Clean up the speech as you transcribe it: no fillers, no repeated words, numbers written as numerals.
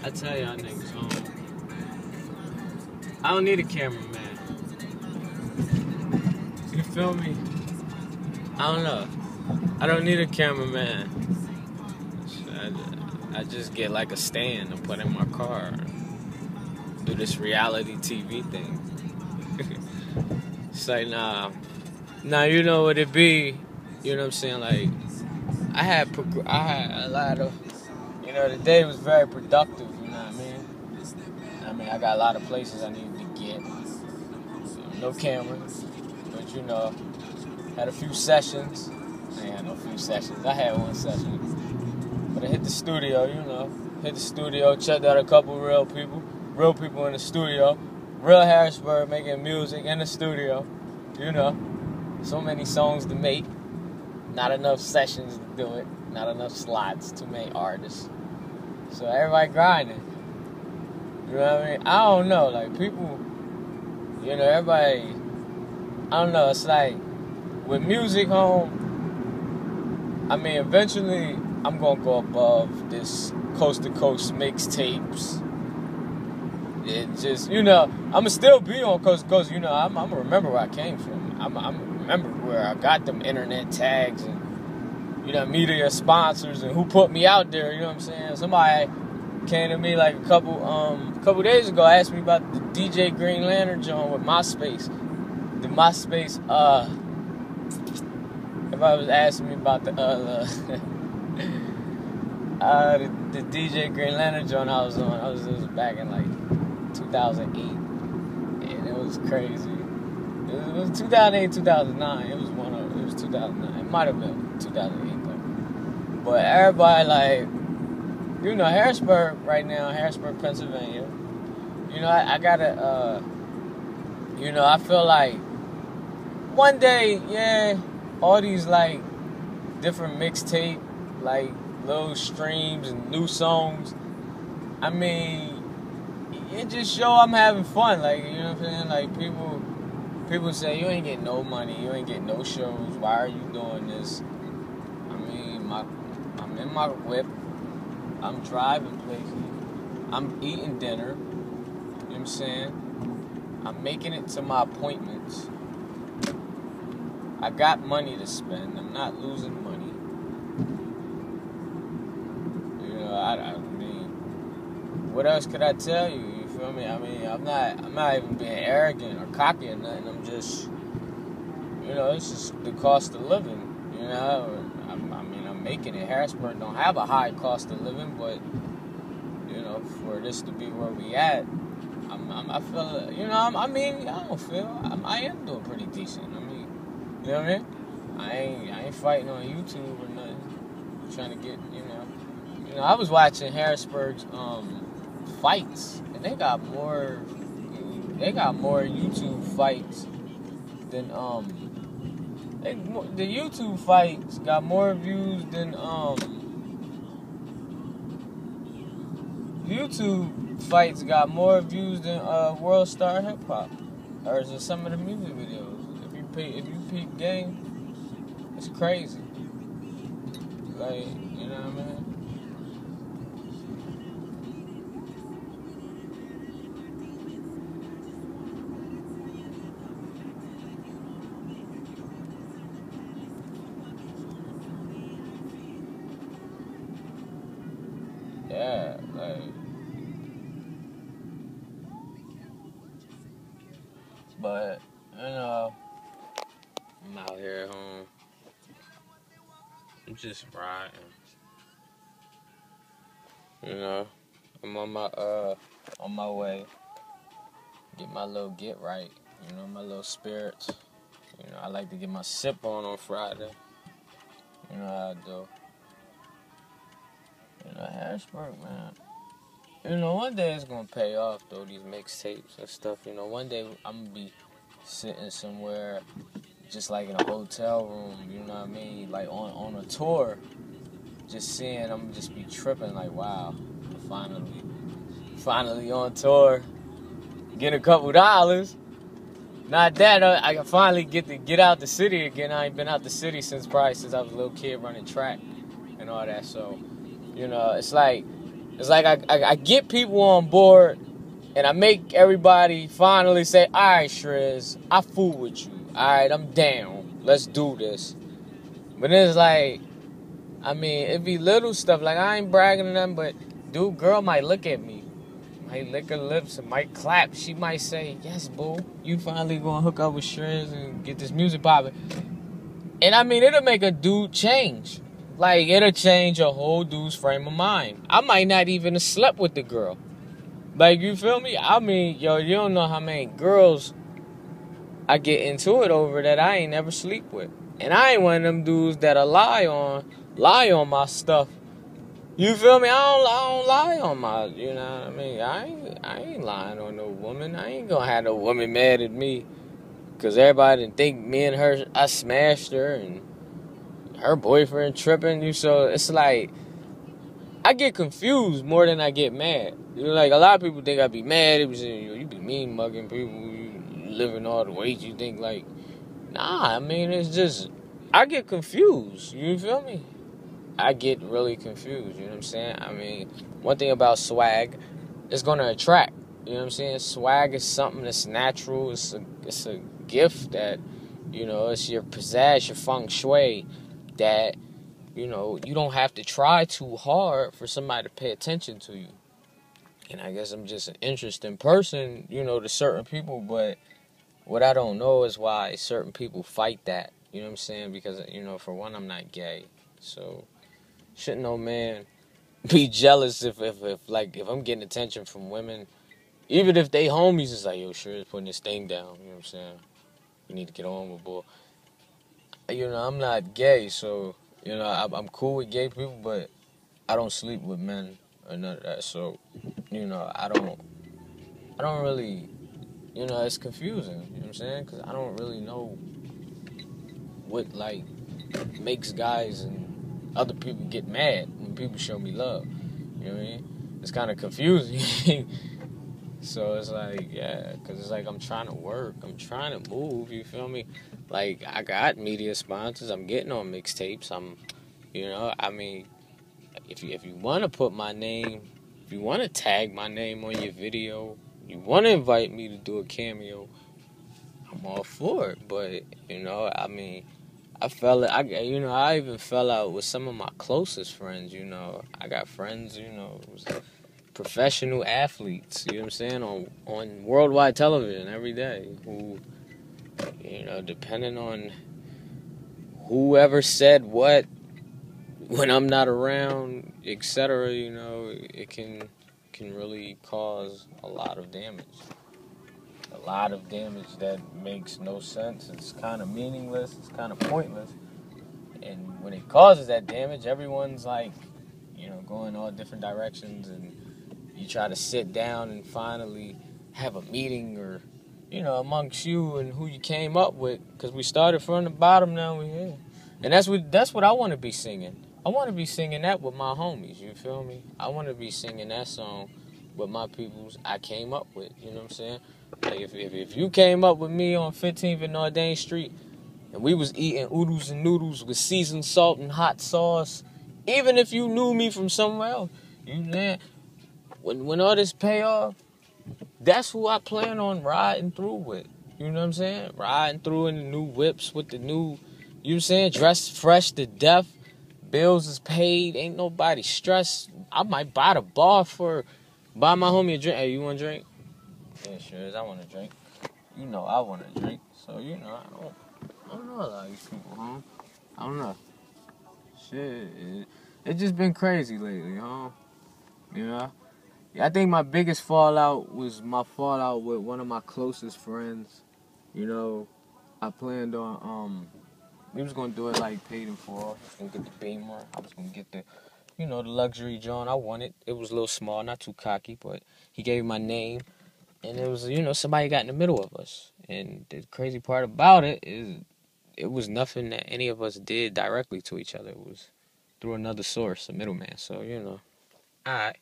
I tell y'all niggas, I don't need a cameraman. You feel me? I don't know. I don't need a cameraman. I just get like a stand and put in my car. Do this reality TV thing. It's like, nah, you know what it be. You know what I'm saying? Like, I had a lot of, you know, the day was very productive. You know what I mean? I got a lot of places I needed to get. No cameras, but you know, had a few sessions. I ain't had no few sessions. I had one session, but I hit the studio. You know, checked out a couple real people in the studio, real Harrisburg making music in the studio. You know, so many songs to make, not enough sessions to do it, not enough slots, too many artists. So everybody grinding. You know what I mean? I don't know, like people, you know, everybody, I don't know, it's like, with music I mean, eventually, I'm gonna go above this coast-to-coast mixtapes. It just, you know, I'ma still be on coast-to-coast, you know, I'm remember where I came from. I'm remember where I got them internet tags and, you know, media sponsors and who put me out there, you know what I'm saying? Somebody came to me like a couple days ago, asked me about the DJ Green Lantern joint with MySpace. The MySpace, if I was asking me about the DJ Green Lantern joint I was on, it was back in like 2008, and it was crazy. It was 2008, 2009. It was 2009. It might have been 2008 though. But everybody like, you know, Harrisburg right now, Harrisburg, Pennsylvania. You know, I gotta, you know, I feel like one day, yeah, all these like different mixtape, like little streams and new songs. I mean, it just show I'm having fun. Like, you know what I'm saying? Like people say you ain't getting no money, you ain't getting no shows. Why are you doing this? I mean, I'm in my whip. I'm driving places. I'm eating dinner. You know what I'm saying? I'm making it to my appointments. I got money to spend. I'm not losing money. You know, I mean, what else could I tell you? You feel me? I mean, I'm not even being arrogant or cocky or nothing. I'm just, you know, it's just the cost of living. You know, I'm making it. Harrisburg don't have a high cost of living, but you know, for this to be where we at, I feel, you know, I am doing pretty decent. I mean, you know what I mean? I ain't fighting on YouTube or nothing. Trying to get, you know, I was watching Harrisburg's fights, and they got more YouTube fights than the YouTube fights got more views than YouTube fights got more views than World Star Hip Hop, or is it some of the music videos? If you peep game, it's crazy. Like, you know what I mean? Yeah, like, but you know, I'm out here at home. I'm just riding. You know, I'm on my way. Get my little get right. You know, my little spirits. You know, I like to get my sip on Friday. You know how I do. You know, Harrisburg, man. You know, one day it's gonna pay off though, these mixtapes and stuff. You know, one day I'm gonna be sitting somewhere just like in a hotel room, you know what I mean? Like on a tour, just seeing, I'm gonna just be tripping like, wow, finally on tour, get a couple dollars. Not that, I can finally get out the city again. I ain't been out the city since I was a little kid running track and all that. So, you know, it's like, It's like I get people on board, and I make everybody finally say, all right, Shriz, I fool with you. All right, I'm down. Let's do this. But then it's like, I mean, it be little stuff. Like, I ain't bragging to them, but girl might look at me. Might lick her lips and might clap. She might say, yes, boo, you finally gonna hook up with Shriz and get this music popping. And I mean, it'll make a dude change. Like, it'll change a whole dude's frame of mind. I might not even have slept with the girl. Like, you feel me? I mean, yo, you don't know how many girls I get into it over that I ain't never sleep with. And I ain't one of them dudes that'll lie on my stuff. You feel me? I don't lie on my, you know what I mean? I ain't lying on no woman. I ain't gonna have no woman mad at me. Because everybody didn't think me and her, I smashed her and her boyfriend tripping. So it's like, I get confused more than I get mad. You know, like, a lot of people think I be mad. It was, you be mean mugging people. You living all the weight. You think, like, nah, I mean, it's just, I get confused. You feel me? I get really confused. You know what I'm saying? I mean, one thing about swag, it's going to attract. You know what I'm saying? Swag is something that's natural. It's a gift that, you know, it's your pizzazz, your feng shui that, you know, you don't have to try too hard for somebody to pay attention to you. And I guess I'm just an interesting person, you know, to certain people, but what I don't know is why certain people fight that. You know what I'm saying? Because, you know, for one, I'm not gay. So, shouldn't no man be jealous if I'm getting attention from women, even if they homies, it's like, yo, sure is putting this thing down. You know what I'm saying? You need to get on with, boy. You know, I'm not gay, so, you know, I'm cool with gay people, but I don't sleep with men or none of that. So, you know, I don't really, you know, it's confusing. You know what I'm saying? Because I don't really know what, like, makes guys and other people get mad when people show me love. You know what I mean? It's kind of confusing. So it's like, yeah, because it's like I'm trying to work. I'm trying to move, you feel me? Like, I got media sponsors. I'm getting on mixtapes. You know, I mean, if you want to put my name, if you want to tag my name on your video, you want to invite me to do a cameo, I'm all for it. But, you know, I mean, I even fell out with some of my closest friends, you know. I got friends, you know, professional athletes, you know what I'm saying, on worldwide television every day who, you know, depending on whoever said what when I'm not around, etc., you know, it can really cause a lot of damage. A lot of damage that makes no sense. It's kind of meaningless. It's kind of pointless. And when it causes that damage, everyone's like, you know, going all different directions, and you try to sit down and finally have a meeting, or, you know, amongst you and who you came up with, because we started from the bottom, now we're here. And that's what I want to be singing. I want to be singing that with my homies, you feel me? I want to be singing that song with my peoples I came up with, you know what I'm saying? Like, if you came up with me on 15th and Ordain Street, and we was eating oodles and noodles with seasoned salt and hot sauce, even if you knew me from somewhere else, you know, when all this pay off, that's who I plan on riding through with. You know what I'm saying? Riding through in the new whips with the new, you know what I'm saying? Dressed fresh to death. Bills is paid. Ain't nobody stressed. I might buy the bar buy my homie a drink. Hey, you want a drink? Yeah, sure is. I want a drink. You know I want a drink. So, you know, I don't know a lot of these people, huh? I don't know. Shit, it's just been crazy lately, huh? You know? I think my biggest fallout was my fallout with one of my closest friends. You know, I planned on, we was going to do it like paid in full. I was going to get the Beamer. I was going to get the, you know, the luxury joint I wanted. It was a little small, not too cocky, but he gave me my name. And it was, you know, somebody got in the middle of us. And the crazy part about it is it was nothing that any of us did directly to each other. It was through another source, a middleman. So, you know, all right.